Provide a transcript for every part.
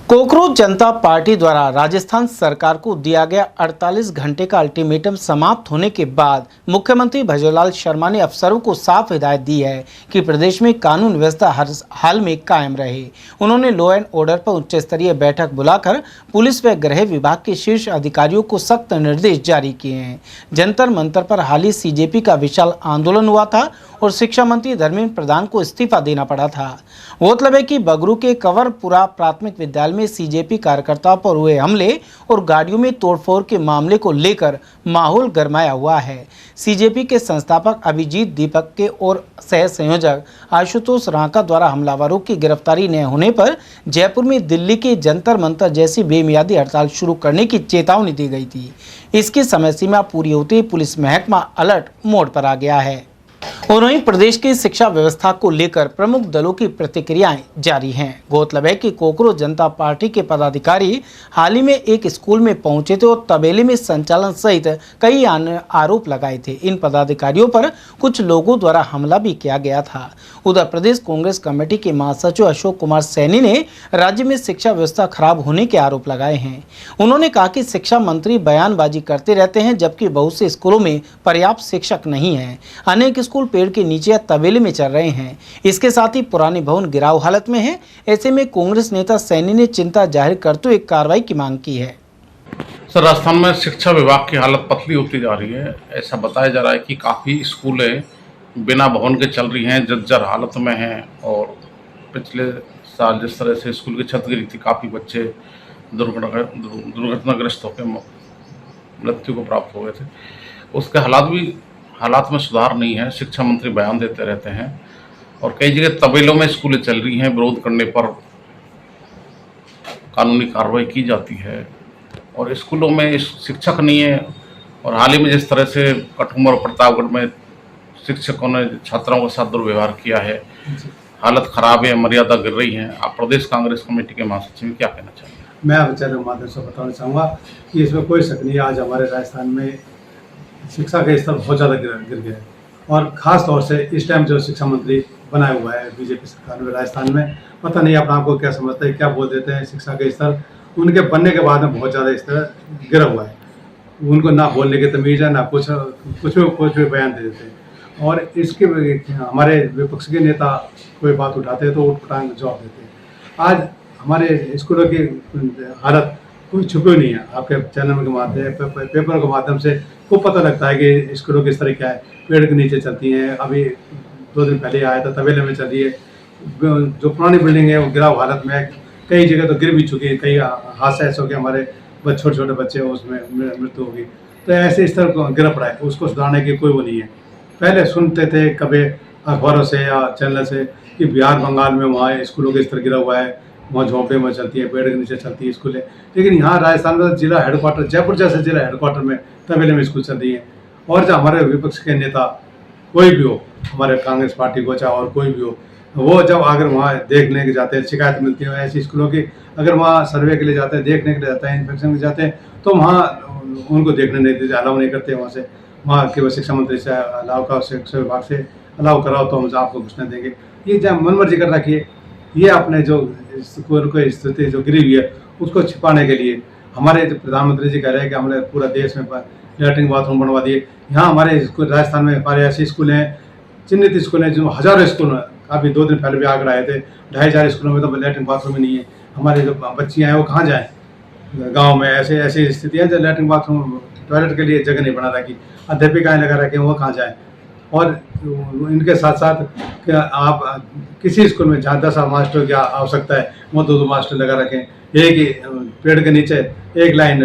Cockroach जनता party द्वारा राजस्थान सरकार को दिया गया 48 घंटे का अल्टीमेटम समाप्त होने के बाद मुख्यमंत्री भजनलाल शर्मा ने अफसरों को साफ हिदायत दी है कि प्रदेश में कानून व्यवस्था हर हाल में कायम रहे। उन्होंने लॉ एंड ऑर्डर पर उच्च स्तरीय बैठक बुलाकर पुलिस व गृह विभाग के शीर्ष अधिकारियों को सख्त निर्देश जारी किए हैं। जंतर मंतर पर हाल ही सीजेपी का विशाल आंदोलन हुआ था और शिक्षा मंत्री धर्मेंद्र प्रधान को इस्तीफा देना पड़ा था। गौरतलब है कि बगरू के कंवरपुरा प्राथमिक विद्यालय में सीजेपी कार्यकर्ताओं पर हुए हमले और गाड़ियों में तोड़फोड़ के मामले को लेकर माहौल गरमाया हुआ है। सीजेपी के संस्थापक अभिजीत दीपक के और सह संयोजक आशुतोष रांका द्वारा हमलावरों की गिरफ्तारी न होने पर जयपुर में दिल्ली के जंतर मंतर जैसी बेमियादी हड़ताल शुरू करने की चेतावनी दी गई थी। इसकी समय सीमा पूरी होते ही पुलिस महकमा अलर्ट मोड पर आ गया है और वहीं प्रदेश की शिक्षा व्यवस्था को लेकर प्रमुख दलों की प्रतिक्रियाएं जारी हैं। गौरतलब है कि कोकरोच जनता पार्टी के पदाधिकारी हाल ही में एक स्कूल में पहुंचे थे और तबेले में संचालन सहित कई अन्य आरोप लगाए थे। इन पदाधिकारियों पर कुछ लोगों द्वारा हमला भी किया गया था। उधर प्रदेश कांग्रेस कमेटी के महासचिव अशोक कुमार सैनी ने राज्य में शिक्षा व्यवस्था खराब होने के आरोप लगाए हैं। उन्होंने कहा कि शिक्षा मंत्री बयानबाजी करते रहते हैं, जबकि बहुत से स्कूलों में पर्याप्त शिक्षक नहीं है। अनेक स्कूल पेड़ के नीचे या तबेले में चल रहे हैं। इसके साथ ही पुराने भवन गिराव हालत में है। ऐसे में कांग्रेस नेता सैनी ने चिंता जाहिर करते हुए कार्रवाई की मांग की है। सर, राजस्थान में शिक्षा विभाग की हालत पतली होती जा रही है। ऐसा बताया जा रहा है कि काफ़ी स्कूलें बिना भवन के चल रही हैं, जर्जर हालत में हैं और पिछले साल जिस तरह से स्कूल की छत गिरी थी, काफ़ी बच्चे दुर्घटनाग्रस्त होकर मृत्यु को प्राप्त हो गए थे। उसके हालात में सुधार नहीं है। शिक्षा मंत्री बयान देते रहते हैं और कई जगह तबेलों में स्कूलें चल रही हैं। विरोध करने पर कानूनी कार्रवाई की जाती है और स्कूलों में शिक्षक नहीं है। और हाल ही में जिस तरह से कठुमर और प्रतापगढ़ में शिक्षकों ने छात्राओं के साथ दुर्व्यवहार किया है, हालत खराब है, मर्यादा गिर रही है। आप प्रदेश कांग्रेस कमेटी के महासचिव क्या कहना चाहेंगे? मैं आप चैनल माध्यम से बताना चाहूँगा कि इसमें कोई शक नहीं है, आज हमारे राजस्थान में शिक्षा का स्तर बहुत ज़्यादा गिर गया है। और ख़ास तौर से इस टाइम जो शिक्षा मंत्री बनाया हुआ है बीजेपी सरकार में राजस्थान में, पता नहीं अपने आपको क्या समझते हैं, क्या बोल देते हैं। शिक्षा का स्तर उनके बनने के बाद में बहुत ज़्यादा स्तर गिरा हुआ है। उनको ना बोलने की तमीज़ है, ना कुछ भी बयान दे देते हैं। और इसके हमारे विपक्ष के नेता कोई बात उठाते हैं तो उठाने जवाब देते हैं। आज हमारे स्कूलों की हालत कोई छुपी नहीं है। आपके चैनल के माध्यम पेपर के माध्यम से खूब पता लगता है कि स्कूलों की स्तर क्या है। पेड़ के नीचे चलती हैं, अभी 2 दिन पहले आया था तबेले में चल रही है। जो पुरानी बिल्डिंग है वो गिराव हालत में है, कई जगह तो गिर भी चुकी है। कई हादसा ऐसा हो गया, हमारे छोटे छोटे बच्चे उसमें मृत्यु होगी। तो ऐसे स्तर को गिरा पड़ा है, उसको सुधारने की कोई वो नहीं है। पहले सुनते थे कभी अखबारों से या चैनल से कि बिहार बंगाल में वहाँ स्कूलों के स्तर गिरा हुआ है, वहाँ झोंपड़े में चलती है, पेड़ के नीचे चलती है स्कूलें। लेकिन यहाँ राजस्थान में जिला हेडक्वार्टर जयपुर जैसे जिला हेडक्वार्टर में तबेले में स्कूल चल रही है। और जो हमारे विपक्ष के नेता कोई भी हो, हमारे कांग्रेस पार्टी को चाहे और कोई भी हो, वो जब अगर वहाँ देखने के जाते हैं, शिकायत मिलती है ऐसी स्कूलों की, अगर वहाँ सर्वे के लिए जाते हैं, देखने के लिए जाते हैं, इंस्पेक्शन के जाते हैं, तो वहाँ उनको देखने नहीं देते, अलाउ नहीं करते वहाँ से। वहाँ केवल शिक्षा मंत्री से अलाउ कराओ, शिक्षा विभाग से अलाउ कराओ तो हम आपको घुसने देंगे। ये जब मन मर्जी कर रखी है। ये अपने जो स्कूल की स्थिति जो गिरी हुई है उसको छिपाने के लिए हमारे प्रधानमंत्री जी कह रहे हैं कि हमने पूरा देश में लैट्रिन बाथरूम बनवा दिए। यहाँ हमारे राजस्थान में हमारे ऐसे स्कूल हैं, चिन्हित स्कूल हैं, जो हज़ारों स्कूल हैं। अभी 2 दिन पहले भी आगरा आए थे, 2,500 स्कूलों में तो लैट्रिन बाथरूम ही नहीं है। हमारे जो बच्चियाँ हैं वो कहाँ जाएँ? गाँव में ऐसी स्थितियाँ जो लैट्रिन बाथरूम टॉयलेट के लिए जगह नहीं बना रखी, अध्यापिकाएँ लगा रखे हैं, वो कहाँ जाएँ? और इनके साथ साथ क्या आप किसी स्कूल में जहाँ 10 मास्टर की आवश्यकता है, वो 2 मास्टर लगा रखें। एक ही पेड़ के नीचे एक लाइन,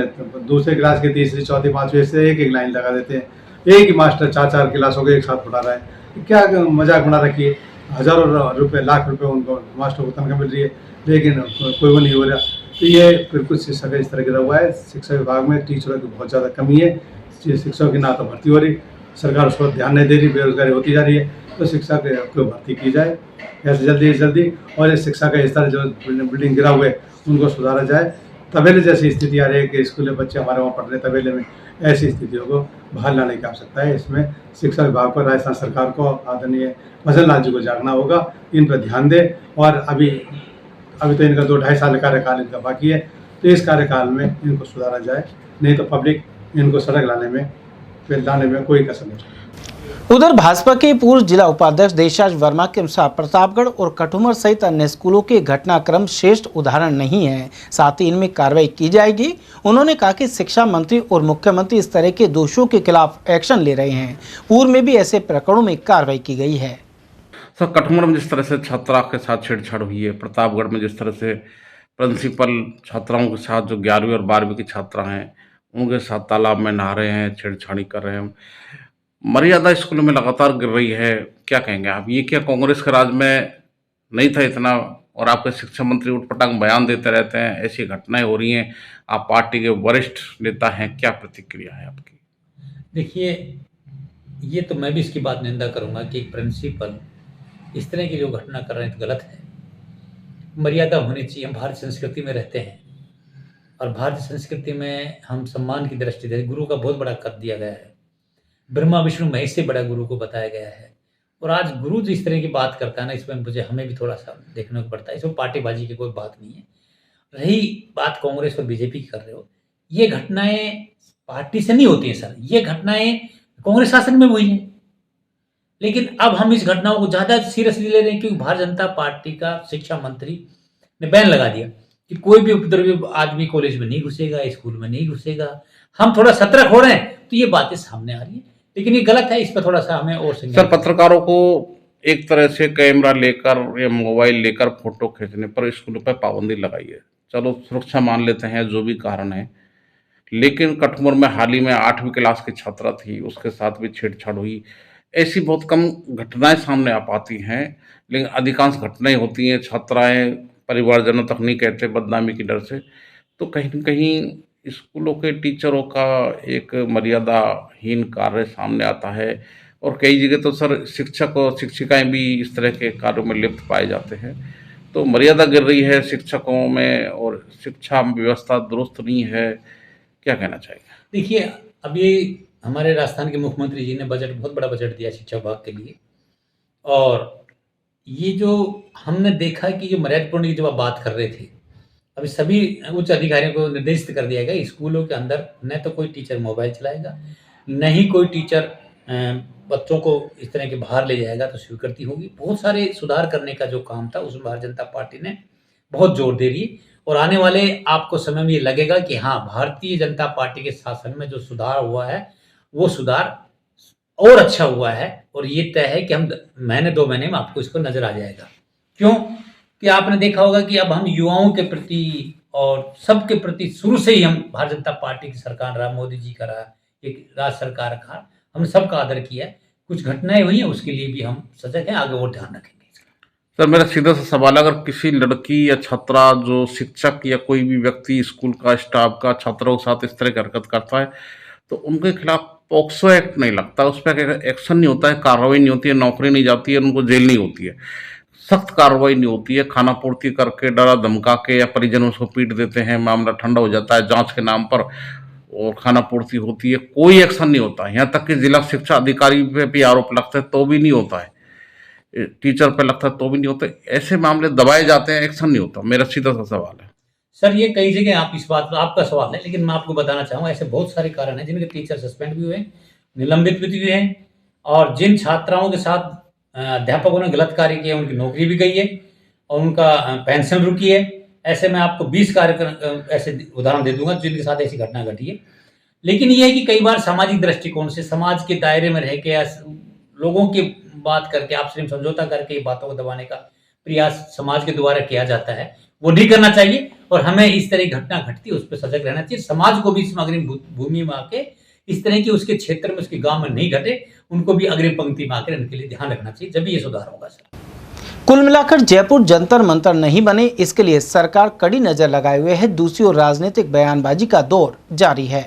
दूसरे क्लास की तीसरी चौथी पाँचवीं से एक लाइन लगा देते हैं। एक ही मास्टर 4 क्लासों को एक साथ पढ़ा रहा है। क्या मजाक बना रखी है? हज़ारों रुपये, लाख रुपये उनको मास्टर को तनख्वाह मिल रही है, लेकिन कोई वो नहीं हो रहा। तो ये फिर कुछ शिक्षा का इस तरह गिरा हुआ है। शिक्षा विभाग में टीचरों की बहुत ज़्यादा कमी है। शिक्षकों की ना तो भर्ती हो रही, सरकार उस पर ध्यान नहीं दे रही, बेरोजगारी होती जा रही है। तो शिक्षा को भर्ती की जाए ऐसे जल्दी से जल्दी, और इस शिक्षा का स्तर जो बिल्डिंग गिरा हुए उनको सुधारा जाए। तबेले जैसी स्थिति आ रही है कि स्कूल बच्चे हमारे वहाँ पढ़ रहे तबेले में, ऐसी स्थितियों को बाहर लाने की आवश्यकता है। इसमें शिक्षा विभाग को, राजस्थान सरकार को, आदरणीय भजनलाल जी को जागना होगा, इन पर ध्यान दें। और अभी अभी तो इनका 2-2.5 साल का कार्यकाल इनका बाकी है, तो इस कार्यकाल में इनको सुधारा जाए, नहीं तो पब्लिक इनको सड़क लाने में कोई कसर नहीं। उधर भाजपा के पूर्व जिला उपाध्यक्ष देशराज वर्मा के अनुसार प्रतापगढ़ और कठुमर सहित अन्य स्कूलों के घटनाक्रम श्रेष्ठ उदाहरण नहीं है, साथ ही इनमें कार्रवाई की जाएगी। उन्होंने कहा कि शिक्षा मंत्री और मुख्यमंत्री इस तरह के दोषियों के खिलाफ एक्शन ले रहे हैं। पूर्व में भी ऐसे प्रकरणों में कार्रवाई की गई है। सर, कठुमर में जिस तरह से छात्रा के साथ छेड़छाड़ हुई है, प्रतापगढ़ में जिस तरह से प्रिंसिपल छात्राओं के साथ जो 11वीं और 12वीं की छात्रा हैं उनके साथ तालाब में नहा रहे हैं, छेड़छाड़ी कर रहे हैं, मर्यादा स्कूलों में लगातार गिर रही है, क्या कहेंगे आप? ये क्या कांग्रेस के राज में नहीं था इतना, और आपके शिक्षा मंत्री उठपटांग बयान देते रहते हैं, ऐसी घटनाएं हो रही हैं, आप पार्टी के वरिष्ठ नेता हैं, क्या प्रतिक्रिया है आपकी? देखिए, ये तो मैं भी इसकी बात निंदा करूंगा कि एक प्रिंसिपल इस तरह की जो घटना कर रहे हैं तो गलत है। मर्यादा होनी चाहिए। हम भारतीय संस्कृति में रहते हैं और भारतीय संस्कृति में हम सम्मान की दृष्टि से गुरु का बहुत बड़ा कद दिया गया है। ब्रह्मा विष्णु महेश से बड़ा गुरु को बताया गया है, और आज गुरु जो इस तरह की बात करता है ना, इसमें हमें भी थोड़ा सा देखने को पड़ता है। इसमें पार्टीबाजी की कोई बात नहीं है। रही बात कांग्रेस और बीजेपी की कर रहे हो, ये घटनाएं पार्टी से नहीं होती हैं सर, ये घटनाएं कांग्रेस शासन में हुई हैं। लेकिन अब हम इस घटनाओं को ज़्यादा सीरियसली ले रहे हैं क्योंकि भारतीय जनता पार्टी का शिक्षा मंत्री ने बैन लगा दिया कि कोई भी उपद्रवी आदमी कॉलेज में नहीं घुसेगा, स्कूल में नहीं घुसेगा। हम थोड़ा सतर्क हो रहे हैं तो ये बातें सामने आ रही है, लेकिन ये गलत है। इस पर थोड़ा सा हमें और सर, पत्रकारों को एक तरह से कैमरा लेकर या मोबाइल लेकर फोटो खींचने पर स्कूलों पर पाबंदी लगाई है। चलो, सुरक्षा मान लेते हैं, जो भी कारण है, लेकिन कठुमर में हाल ही में 8वीं क्लास की छात्रा थी, उसके साथ भी छेड़छाड़ हुई। ऐसी बहुत कम घटनाएं सामने आ पाती हैं, लेकिन अधिकांश घटनाएं होती हैं। छात्राएं परिवारजनों तक नहीं कहते बदनामी की डर से। तो कहीं न कहीं स्कूलों के टीचरों का एक मर्यादाहीन कार्य सामने आता है, और कई जगह तो सर शिक्षक और शिक्षिकाएं भी इस तरह के कार्यों में लिप्त पाए जाते हैं। तो मर्यादा गिर रही है शिक्षकों में, और शिक्षा व्यवस्था दुरुस्त नहीं है, क्या कहना चाहिए? देखिए, अब ये हमारे राजस्थान के मुख्यमंत्री जी ने बहुत बड़ा बजट दिया शिक्षा विभाग के लिए, और ये जो हमने देखा कि जो मर्यादापूर्ण की जब आप बात कर रहे थे, अभी सभी उच्च अधिकारियों को निर्देशित कर दिया गया स्कूलों के अंदर न तो कोई टीचर मोबाइल चलाएगा, न ही कोई टीचर बच्चों को इस तरह के बाहर ले जाएगा तो स्वीकृति होगी। बहुत सारे सुधार करने का जो काम था उसमें भारतीय जनता पार्टी ने बहुत जोर दे रही है, और आने वाले आपको समय में ये लगेगा कि हाँ, भारतीय जनता पार्टी के शासन में जो सुधार हुआ है वो सुधार और अच्छा हुआ है, और ये तय है कि हम 2 महीने में आपको इसको नजर आ जाएगा। क्यों कि आपने देखा होगा कि अब हम युवाओं के प्रति और सबके प्रति शुरू से ही हम भारतीय जनता पार्टी की सरकार रहा, मोदी जी का रहा, एक राज्य सरकार रहा, हमने सबका आदर किया है। कुछ घटनाएं हुई हैं उसके लिए भी हम सजग हैं, आगे और ध्यान रखेंगे। सर, मेरा सीधा सा सवाल है, अगर किसी लड़की या छात्रा जो शिक्षक या कोई भी व्यक्ति स्कूल का स्टाफ का छात्रों के साथ इस तरह की हरकत करता है तो उनके खिलाफ पॉक्सो एक्ट नहीं लगता, उस पर एक्शन नहीं होता है, कार्रवाई नहीं होती है, नौकरी नहीं जाती है, उनको जेल नहीं होती है, सख्त कार्रवाई नहीं होती है, खाना पूर्ति करके डरा धमका के या परिजन उसको पीट देते हैं, मामला ठंडा हो जाता है जांच के नाम पर और खाना पूर्ति होती है, कोई एक्शन नहीं होता है। यहाँ तक कि जिला शिक्षा अधिकारी पे भी आरोप लगता है तो भी नहीं होता है, टीचर पे लगता है तो भी नहीं होता। ऐसे मामले दबाए जाते हैं, एक्शन नहीं होता। मेरा सीधा सा सवाल है सर, ये कई जगह आप इस बात पर आपका सवाल है, लेकिन मैं आपको बताना चाहूँगा ऐसे बहुत सारे कारण हैं जिनके टीचर सस्पेंड भी हुए, निलंबित भी हुए हैं, और जिन छात्राओं के साथ अध्यापकों ने गलत कार्य किया उनकी नौकरी भी गई है और उनका पेंशन रुकी है। ऐसे मैं आपको 20 कार्यक्रम ऐसे उदाहरण दे दूंगा जिनके साथ ऐसी घटना घटी है। लेकिन यह है कि कई बार सामाजिक दृष्टिकोण से समाज के दायरे में रह के लोगों की बात करके आपसे समझौता करके बातों को दबाने का प्रयास समाज के द्वारा किया जाता है, वो नहीं करना चाहिए। और हमें इस तरह की घटना घटती है उस पर सजग रहना चाहिए। समाज को भी इस अग्रिम भूमि में आके इस तरह की उसके क्षेत्र में उसके गांव में नहीं घटे, उनको भी अग्रिम पंक्ति में आकर इनके लिए ध्यान रखना चाहिए, जब ये सुधार होगा सर। कुल मिलाकर जयपुर जंतर मंतर नहीं बने, इसके लिए सरकार कड़ी नजर लगाए हुए है। दूसरी ओर राजनीतिक बयानबाजी का दौर जारी है।